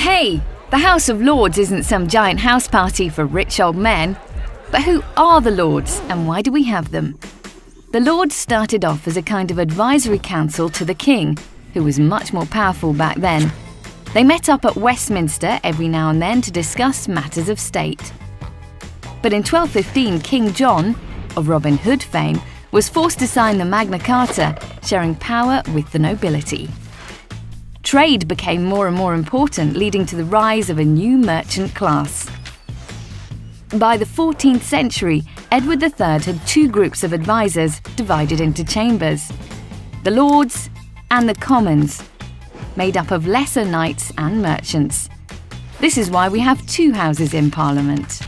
Hey, the House of Lords isn't some giant house party for rich old men. But who are the Lords and why do we have them? The Lords started off as a kind of advisory council to the king, who was much more powerful back then. They met up at Westminster every now and then to discuss matters of state. But in 1215, King John, of Robin Hood fame, was forced to sign the Magna Carta, sharing power with the nobility. Trade became more and more important, leading to the rise of a new merchant class. By the 14th century, Edward III had two groups of advisors divided into chambers: the Lords and the Commons, made up of lesser knights and merchants. This is why we have two houses in Parliament.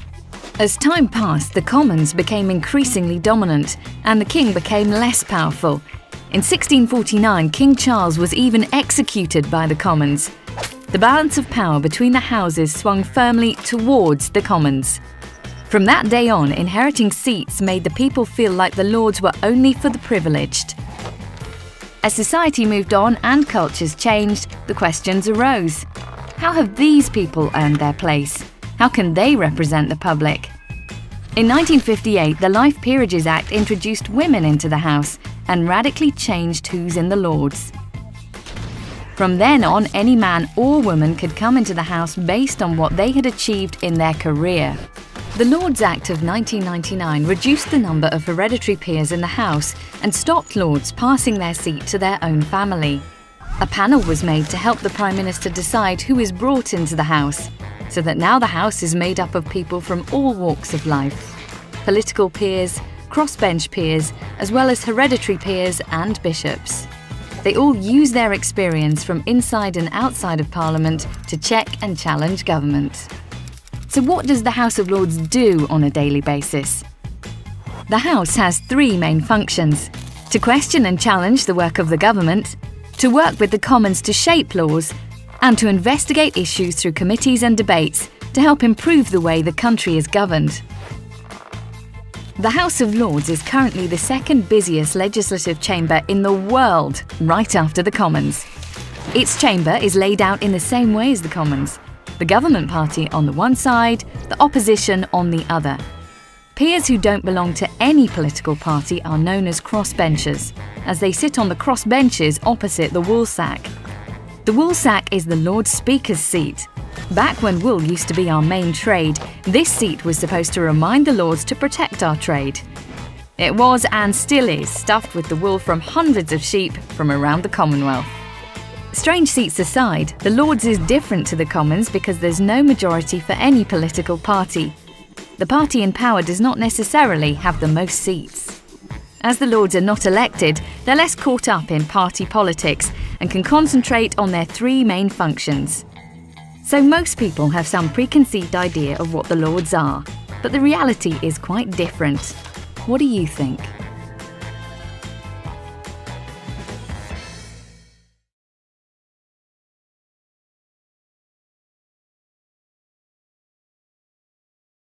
As time passed, the Commons became increasingly dominant and the king became less powerful. In 1649, King Charles was even executed by the Commons. The balance of power between the houses swung firmly towards the Commons. From that day on, inheriting seats made the people feel like the Lords were only for the privileged. As society moved on and cultures changed, the questions arose. How have these people earned their place? How can they represent the public? In 1958, the Life Peerages Act introduced women into the House and radically changed who's in the Lords. From then on, any man or woman could come into the House based on what they had achieved in their career. The Lords Act of 1999 reduced the number of hereditary peers in the House and stopped Lords passing their seat to their own family. A panel was made to help the Prime Minister decide who is brought into the House, so that now the House is made up of people from all walks of life: political peers, crossbench peers, as well as hereditary peers and bishops. They all use their experience from inside and outside of Parliament to check and challenge government. So what does the House of Lords do on a daily basis? The House has three main functions: to question and challenge the work of the government, to work with the Commons to shape laws, and to investigate issues through committees and debates to help improve the way the country is governed. The House of Lords is currently the second busiest legislative chamber in the world, right after the Commons. Its chamber is laid out in the same way as the Commons: the government party on the one side, the opposition on the other. Peers who don't belong to any political party are known as crossbenchers, as they sit on the crossbenches opposite the woolsack. The woolsack is the Lord Speaker's seat. Back when wool used to be our main trade, this seat was supposed to remind the Lords to protect our trade. It was, and still is, stuffed with the wool from hundreds of sheep from around the Commonwealth. Strange seats aside, the Lords is different to the Commons because there's no majority for any political party. The party in power does not necessarily have the most seats. As the Lords are not elected, they're less caught up in party politics and can concentrate on their three main functions. So most people have some preconceived idea of what the Lords are, but the reality is quite different. What do you think?